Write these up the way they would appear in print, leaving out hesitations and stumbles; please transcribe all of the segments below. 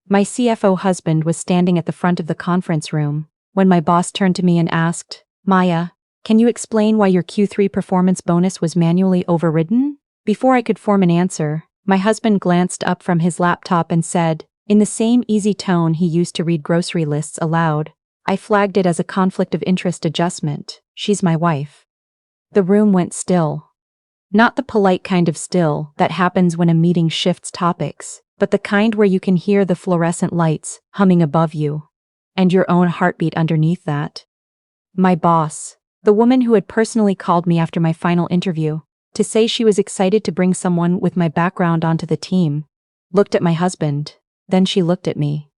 My CFO husband was standing at the front of the conference room when my boss turned to me and asked, "Maya, can you explain why your Q3 performance bonus was manually overridden?" Before I could form an answer, my husband glanced up from his laptop and said, in the same easy tone he used to read grocery lists aloud, "I flagged it as a conflict of interest adjustment. She's my wife." The room went still. Not the polite kind of still that happens when a meeting shifts topics, but the kind where you can hear the fluorescent lights humming above you, and your own heartbeat underneath that. My boss, the woman who had personally called me after my final interview to say she was excited to bring someone with my background onto the team, looked at my husband, then she looked at me.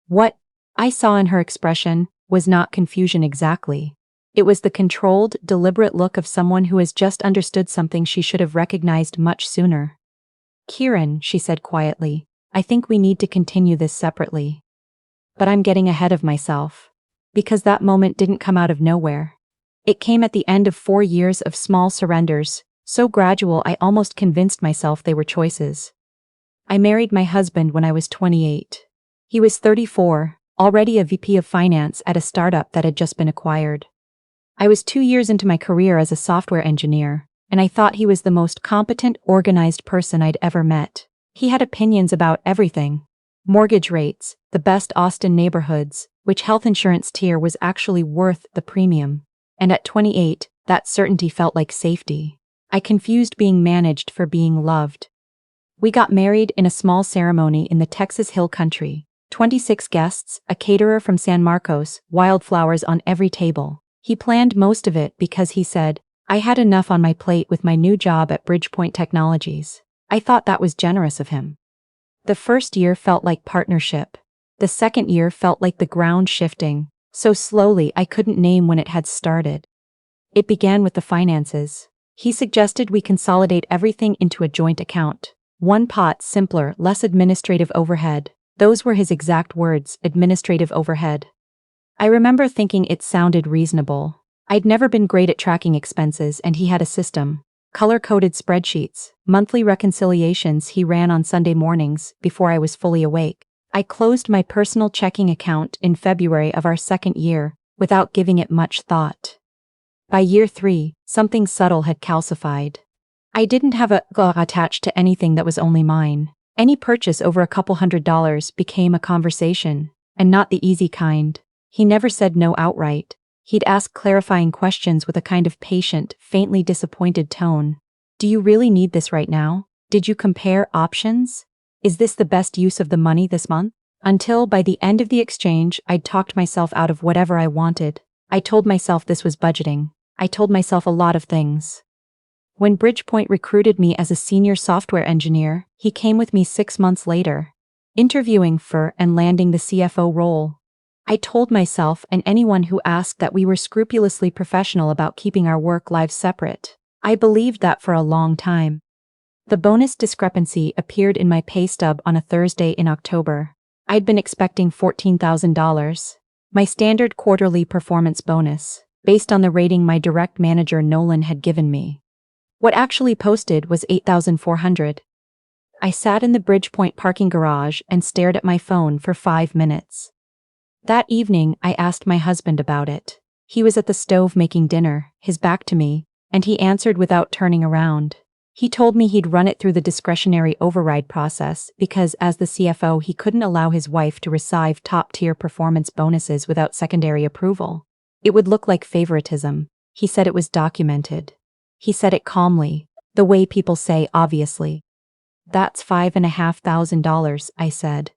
What I saw in her expression was not confusion exactly. It was the controlled, deliberate look of someone who has just understood something she should have recognized much sooner. "Kieran," she said quietly, "I think we need to continue this separately." But I'm getting ahead of myself. Because that moment didn't come out of nowhere. It came at the end of 4 years of small surrenders, so gradual I almost convinced myself they were choices. I married my husband when I was 28. He was 34, already a VP of finance at a startup that had just been acquired. I was 2 years into my career as a software engineer, and I thought he was the most competent, organized person I'd ever met. He had opinions about everything. Mortgage rates, the best Austin neighborhoods, which health insurance tier was actually worth the premium. And at 28, that certainty felt like safety. I confused being managed for being loved. We got married in a small ceremony in the Texas Hill Country. 26 guests, a caterer from San Marcos, wildflowers on every table. He planned most of it because he said, I had enough on my plate with my new job at Bridgepoint Technologies. I thought that was generous of him. The first year felt like partnership. The second year felt like the ground shifting, so slowly I couldn't name when it had started. It began with the finances. He suggested we consolidate everything into a joint account. One pot, simpler, less administrative overhead. Those were his exact words, administrative overhead. I remember thinking it sounded reasonable. I'd never been great at tracking expenses, and he had a system. Color-coded spreadsheets, monthly reconciliations he ran on Sunday mornings before I was fully awake. I closed my personal checking account in February of our second year without giving it much thought. By year 3, something subtle had calcified. I didn't have a goal attached to anything that was only mine. Any purchase over a couple $100s became a conversation, and not the easy kind. He never said no outright. He'd ask clarifying questions with a kind of patient, faintly disappointed tone. Do you really need this right now? Did you compare options? Is this the best use of the money this month? Until by the end of the exchange, I'd talked myself out of whatever I wanted. I told myself this was budgeting. I told myself a lot of things. When Bridgepoint recruited me as a senior software engineer, he came with me 6 months later, interviewing for and landing the CFO role. I told myself and anyone who asked that we were scrupulously professional about keeping our work lives separate. I believed that for a long time. The bonus discrepancy appeared in my pay stub on a Thursday in October. I'd been expecting $14,000, my standard quarterly performance bonus, based on the rating my direct manager Nolan had given me. What actually posted was $8,400. I sat in the Bridgepoint parking garage and stared at my phone for 5 minutes. That evening, I asked my husband about it. He was at the stove making dinner, his back to me, and he answered without turning around. He told me he'd run it through the discretionary override process because as the CFO he couldn't allow his wife to receive top-tier performance bonuses without secondary approval. It would look like favoritism. He said it was documented. He said it calmly, the way people say obviously. That's $5,500, I said.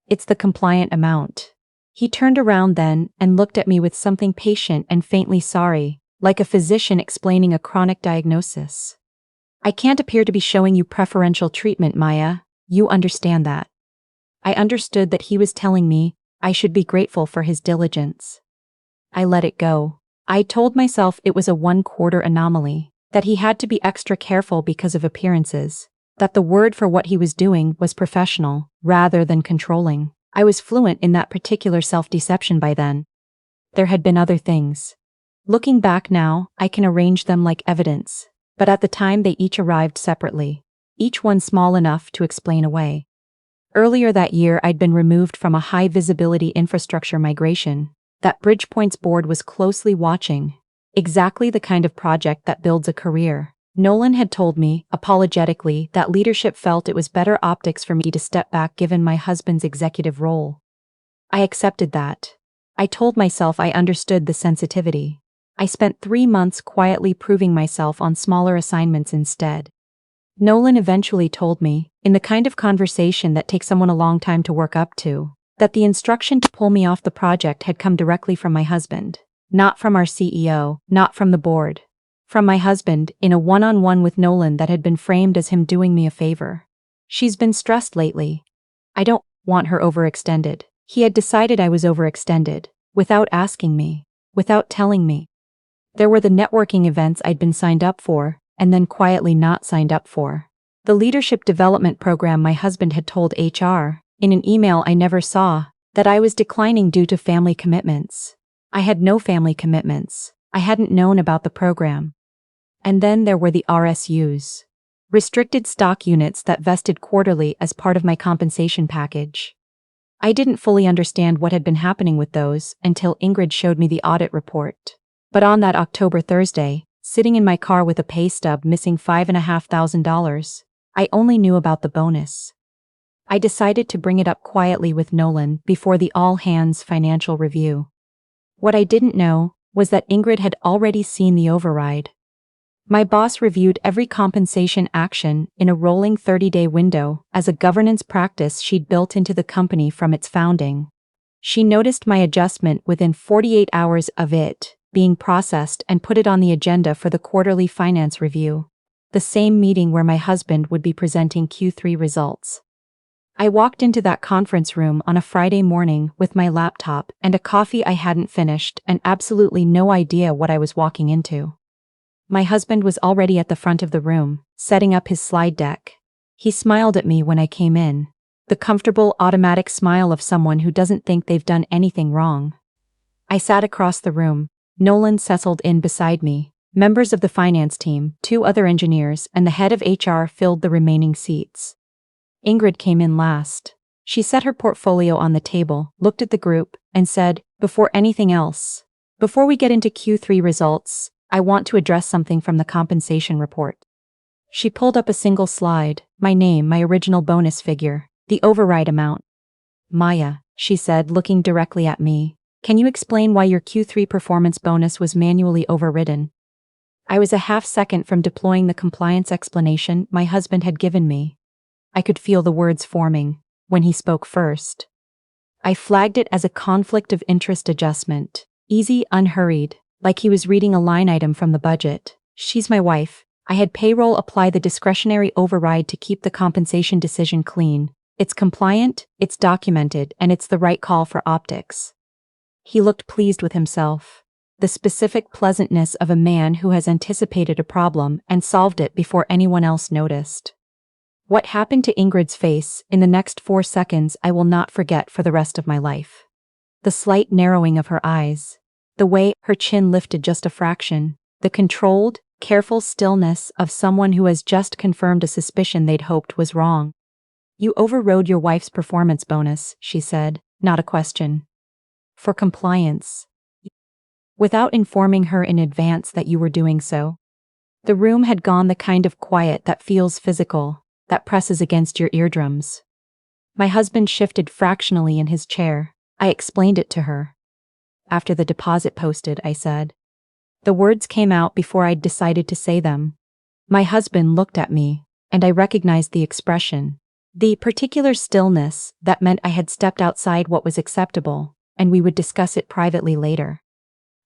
It's the compliant amount. He turned around then and looked at me with something patient and faintly sorry, like a physician explaining a chronic diagnosis. I can't appear to be showing you preferential treatment, Maya. You understand that. I understood that he was telling me I should be grateful for his diligence. I let it go. I told myself it was a 1/4 anomaly, that he had to be extra careful because of appearances, that the word for what he was doing was professional, rather than controlling. I was fluent in that particular self-deception by then. There had been other things. Looking back now, I can arrange them like evidence, but at the time they each arrived separately, each one small enough to explain away. Earlier that year, I'd been removed from a high-visibility infrastructure migration that Bridgepoint's board was closely watching. Exactly the kind of project that builds a career. Nolan had told me, apologetically, that leadership felt it was better optics for me to step back given my husband's executive role. I accepted that. I told myself I understood the sensitivity. I spent 3 months quietly proving myself on smaller assignments instead. Nolan eventually told me, in the kind of conversation that takes someone a long time to work up to, that the instruction to pull me off the project had come directly from my husband. Not from our CEO, not from the board. From my husband, in a one-on-one with Nolan that had been framed as him doing me a favor. She's been stressed lately. I don't want her overextended. He had decided I was overextended, without asking me, without telling me. There were the networking events I'd been signed up for, and then quietly not signed up for. The leadership development program my husband had told HR, in an email I never saw, that I was declining due to family commitments. I had no family commitments. I hadn't known about the program. And then there were the RSUs. Restricted stock units that vested quarterly as part of my compensation package. I didn't fully understand what had been happening with those until Ingrid showed me the audit report. But on that October Thursday, sitting in my car with a pay stub missing $5,500, I only knew about the bonus. I decided to bring it up quietly with Nolan before the all-hands financial review. What I didn't know was that Ingrid had already seen the override. My boss reviewed every compensation action in a rolling 30-day window as a governance practice she'd built into the company from its founding. She noticed my adjustment within 48 hours of it being processed and put it on the agenda for the quarterly finance review, the same meeting where my husband would be presenting Q3 results. I walked into that conference room on a Friday morning with my laptop and a coffee I hadn't finished and absolutely no idea what I was walking into. My husband was already at the front of the room, setting up his slide deck. He smiled at me when I came in, the comfortable automatic smile of someone who doesn't think they've done anything wrong. I sat across the room. Nolan settled in beside me. Members of the finance team, 2 other engineers, and the head of HR filled the remaining seats. Ingrid came in last. She set her portfolio on the table, looked at the group, and said, before anything else, before we get into Q3 results, I want to address something from the compensation report. She pulled up a single slide, my name, my original bonus figure, the override amount. Maya, she said, looking directly at me, can you explain why your Q3 performance bonus was manually overridden? I was a half second from deploying the compliance explanation my husband had given me. I could feel the words forming when he spoke first. I flagged it as a conflict of interest adjustment, easy, unhurried, like he was reading a line item from the budget. She's my wife. I had payroll apply the discretionary override to keep the compensation decision clean. It's compliant, it's documented, and it's the right call for optics. He looked pleased with himself. The specific pleasantness of a man who has anticipated a problem and solved it before anyone else noticed. What happened to Ingrid's face in the next 4 seconds I will not forget for the rest of my life. The slight narrowing of her eyes. The way her chin lifted just a fraction, the controlled, careful stillness of someone who has just confirmed a suspicion they'd hoped was wrong. You overrode your wife's performance bonus, she said, not a question. For compliance. Without informing her in advance that you were doing so. The room had gone the kind of quiet that feels physical, that presses against your eardrums. My husband shifted fractionally in his chair. I explained it to her. After the deposit posted, I said. The words came out before I'd decided to say them. My husband looked at me, and I recognized the expression. The particular stillness that meant I had stepped outside what was acceptable, and we would discuss it privately later.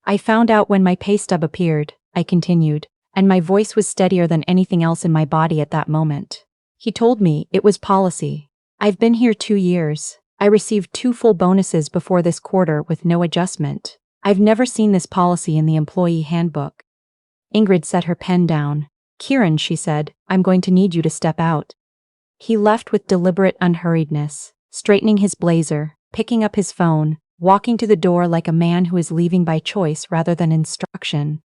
I found out when my pay stub appeared, I continued, and my voice was steadier than anything else in my body at that moment. He told me it was policy. I've been here 2 years. I received 2 full bonuses before this quarter with no adjustment. I've never seen this policy in the employee handbook. Ingrid set her pen down. Kieran, she said, I'm going to need you to step out. He left with deliberate unhurriedness, straightening his blazer, picking up his phone, walking to the door like a man who is leaving by choice rather than instruction.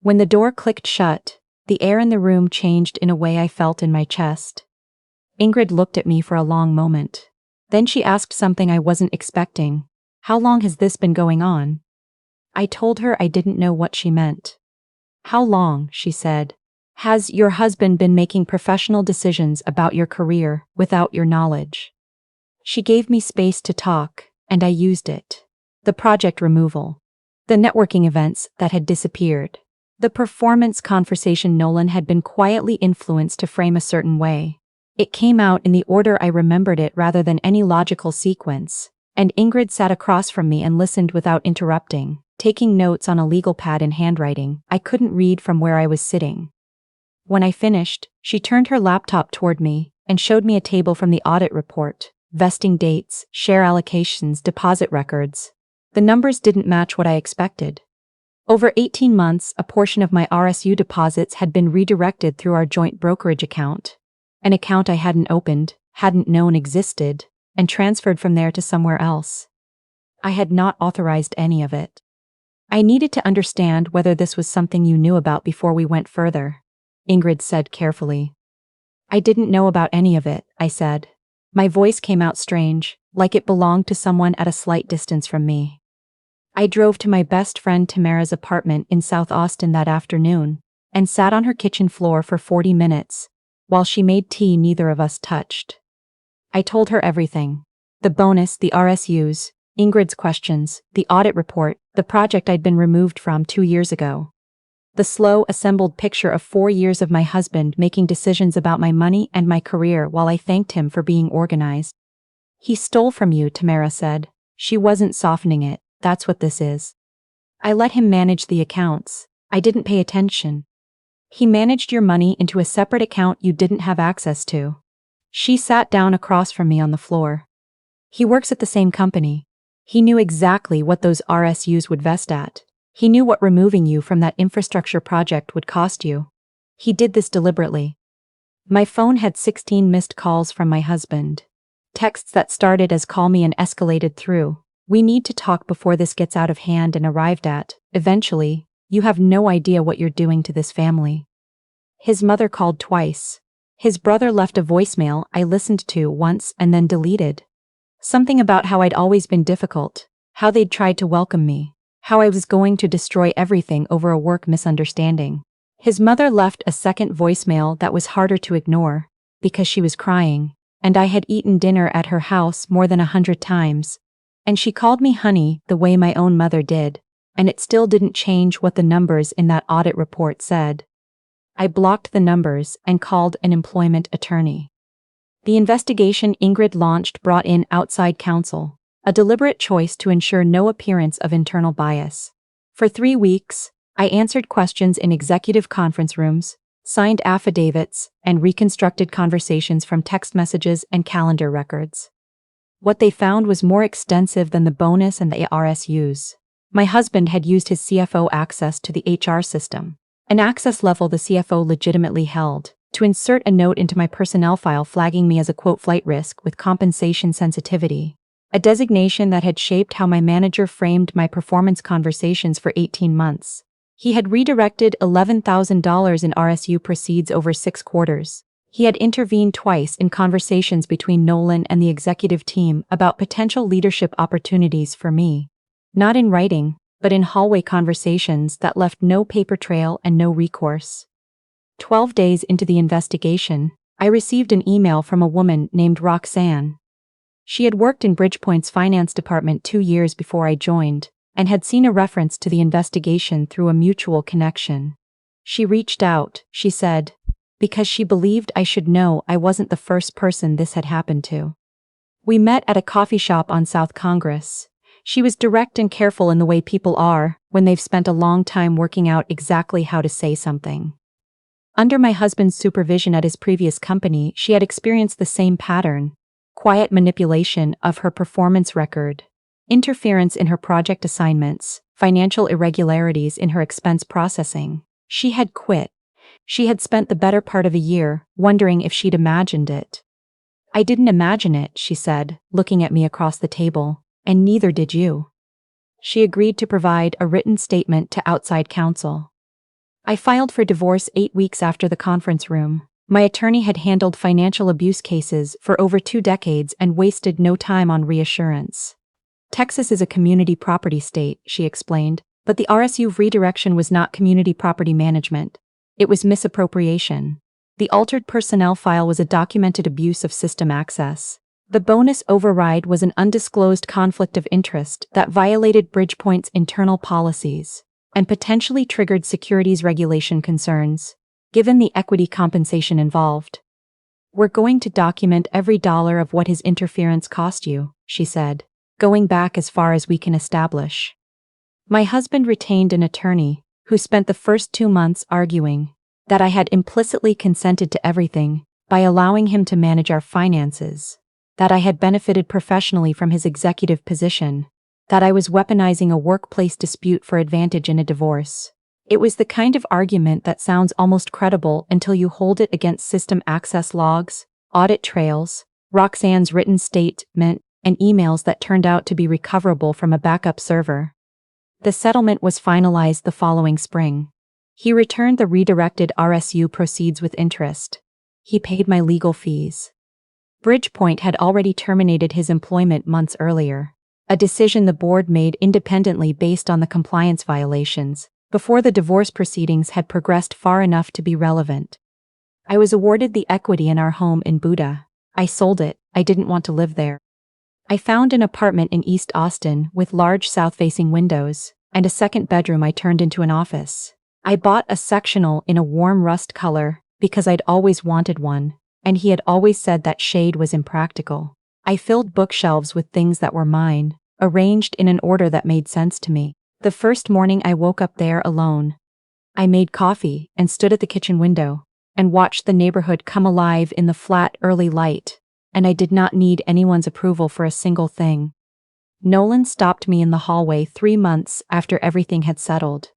When the door clicked shut, the air in the room changed in a way I felt in my chest. Ingrid looked at me for a long moment. Then she asked something I wasn't expecting. How long has this been going on? I told her I didn't know what she meant. How long, she said. Has your husband been making professional decisions about your career without your knowledge? She gave me space to talk, and I used it. The project removal. The networking events that had disappeared. The performance conversation Nolan had been quietly influenced to frame a certain way. It came out in the order I remembered it rather than any logical sequence, and Ingrid sat across from me and listened without interrupting, taking notes on a legal pad in handwriting I couldn't read from where I was sitting. When I finished, she turned her laptop toward me and showed me a table from the audit report, vesting dates, share allocations, deposit records. The numbers didn't match what I expected. Over 18 months, a portion of my RSU deposits had been redirected through our joint brokerage account, an account I hadn't opened, hadn't known existed, and transferred from there to somewhere else. I had not authorized any of it. I needed to understand whether this was something you knew about before we went further, Ingrid said carefully. I didn't know about any of it, I said. My voice came out strange, like it belonged to someone at a slight distance from me. I drove to my best friend Tamara's apartment in South Austin that afternoon, and sat on her kitchen floor for 40 minutes, while she made tea neither of us touched. I told her everything. The bonus, the RSUs, Ingrid's questions, the audit report, the project I'd been removed from 2 years ago. The slow, assembled picture of 4 years of my husband making decisions about my money and my career while I thanked him for being organized. He stole from you, Tamara said. She wasn't softening it. That's what this is. I let him manage the accounts. I didn't pay attention. He managed your money into a separate account you didn't have access to. She sat down across from me on the floor. He works at the same company. He knew exactly what those RSUs would vest at. He knew what removing you from that infrastructure project would cost you. He did this deliberately. My phone had 16 missed calls from my husband. Texts that started as call me and escalated through. We need to talk before this gets out of hand and arrived at, eventually, you have no idea what you're doing to this family. His mother called twice. His brother left a voicemail I listened to once and then deleted. Something about how I'd always been difficult, how they'd tried to welcome me, how I was going to destroy everything over a work misunderstanding. His mother left a second voicemail that was harder to ignore, because she was crying, and I had eaten dinner at her house more than 100 times. And she called me honey the way my own mother did, and it still didn't change what the numbers in that audit report said. I blocked the numbers and called an employment attorney. The investigation Ingrid launched brought in outside counsel, a deliberate choice to ensure no appearance of internal bias. For 3 weeks, I answered questions in executive conference rooms, signed affidavits, and reconstructed conversations from text messages and calendar records. What they found was more extensive than the bonus and the RSUs. My husband had used his CFO access to the HR system, an access level the CFO legitimately held, to insert a note into my personnel file flagging me as a quote flight risk with compensation sensitivity, a designation that had shaped how my manager framed my performance conversations for 18 months. He had redirected $11,000 in RSU proceeds over 6 quarters. He had intervened twice in conversations between Nolan and the executive team about potential leadership opportunities for me. Not in writing, but in hallway conversations that left no paper trail and no recourse. 12 days into the investigation, I received an email from a woman named Roxanne. She had worked in Bridgepoint's finance department 2 years before I joined, and had seen a reference to the investigation through a mutual connection. She reached out, she said, because she believed I should know I wasn't the first person this had happened to. We met at a coffee shop on South Congress. She was direct and careful in the way people are when they've spent a long time working out exactly how to say something. Under my husband's supervision at his previous company, she had experienced the same pattern: quiet manipulation of her performance record, interference in her project assignments, financial irregularities in her expense processing. She had quit. She had spent the better part of a year wondering if she'd imagined it. I didn't imagine it, she said, looking at me across the table, and neither did you. She agreed to provide a written statement to outside counsel. I filed for divorce 8 weeks after the conference room, My attorney had handled financial abuse cases for over 2 decades and wasted no time on reassurance. Texas is a community property state, she explained, but the RSU redirection was not community property management. It was misappropriation. The altered personnel file was a documented abuse of system access. The bonus override was an undisclosed conflict of interest that violated Bridgepoint's internal policies and potentially triggered securities regulation concerns, given the equity compensation involved. We're going to document every dollar of what his interference cost you, she said, going back as far as we can establish. My husband retained an attorney who spent the first 2 months arguing that I had implicitly consented to everything by allowing him to manage our finances, that I had benefited professionally from his executive position, that I was weaponizing a workplace dispute for advantage in a divorce. It was the kind of argument that sounds almost credible until you hold it against system access logs, audit trails, Roxanne's written statement, and emails that turned out to be recoverable from a backup server. The settlement was finalized the following spring. He returned the redirected RSU proceeds with interest. He paid my legal fees. Bridgepoint had already terminated his employment months earlier, a decision the board made independently based on the compliance violations, before the divorce proceedings had progressed far enough to be relevant. I was awarded the equity in our home in Buda. I sold it, I didn't want to live there. I found an apartment in East Austin with large south-facing windows, and a second bedroom I turned into an office. I bought a sectional in a warm rust color because I'd always wanted one, and he had always said that shade was impractical. I filled bookshelves with things that were mine, arranged in an order that made sense to me. The first morning I woke up there alone. I made coffee and stood at the kitchen window and watched the neighborhood come alive in the flat early light, and I did not need anyone's approval for a single thing. Nolan stopped me in the hallway 3 months after everything had settled.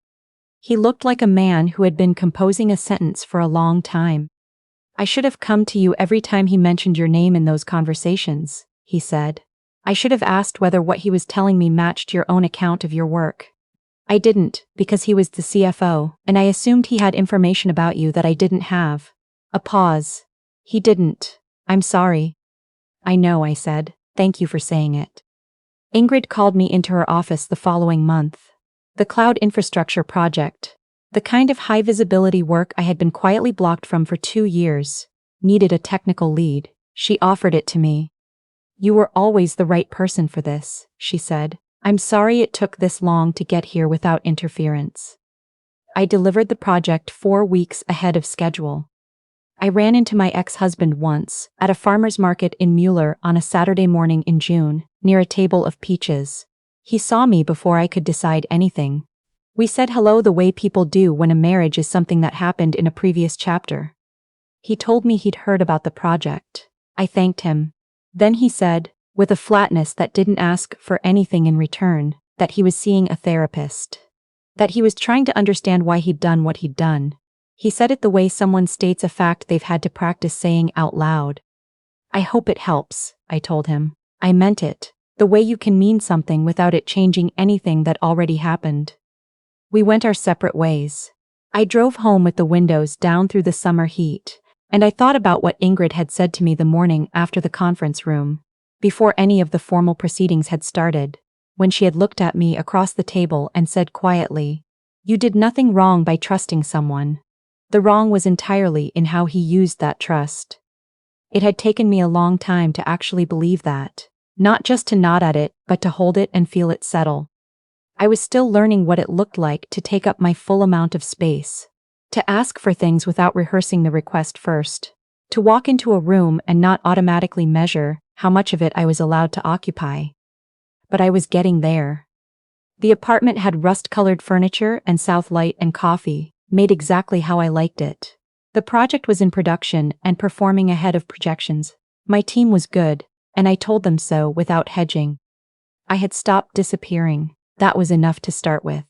He looked like a man who had been composing a sentence for a long time. I should have come to you every time he mentioned your name in those conversations, he said. I should have asked whether what he was telling me matched your own account of your work. I didn't, because he was the CFO, and I assumed he had information about you that I didn't have. A pause. He didn't. I'm sorry. I know, I said. Thank you for saying it. Ingrid called me into her office the following month. The cloud infrastructure project, the kind of high-visibility work I had been quietly blocked from for 2 years, needed a technical lead. She offered it to me. You were always the right person for this, she said. I'm sorry it took this long to get here without interference. I delivered the project 4 weeks ahead of schedule. I ran into my ex-husband once, at a farmer's market in Mueller on a Saturday morning in June, near a table of peaches. He saw me before I could decide anything. We said hello the way people do when a marriage is something that happened in a previous chapter. He told me he'd heard about the project. I thanked him. Then he said, with a flatness that didn't ask for anything in return, that he was seeing a therapist. That he was trying to understand why he'd done what he'd done. He said it the way someone states a fact they've had to practice saying out loud. I hope it helps, I told him. I meant it. The way you can mean something without it changing anything that already happened. We went our separate ways. I drove home with the windows down through the summer heat, and I thought about what Ingrid had said to me the morning after the conference room, before any of the formal proceedings had started, when she had looked at me across the table and said quietly, "You did nothing wrong by trusting someone. The wrong was entirely in how he used that trust." It had taken me a long time to actually believe that. Not just to nod at it, but to hold it and feel it settle. I was still learning what it looked like to take up my full amount of space, to ask for things without rehearsing the request first, to walk into a room and not automatically measure how much of it I was allowed to occupy. But I was getting there. The apartment had rust-colored furniture and south light and coffee, made exactly how I liked it. The project was in production and performing ahead of projections. My team was good, and I told them so without hedging. I had stopped disappearing. That was enough to start with.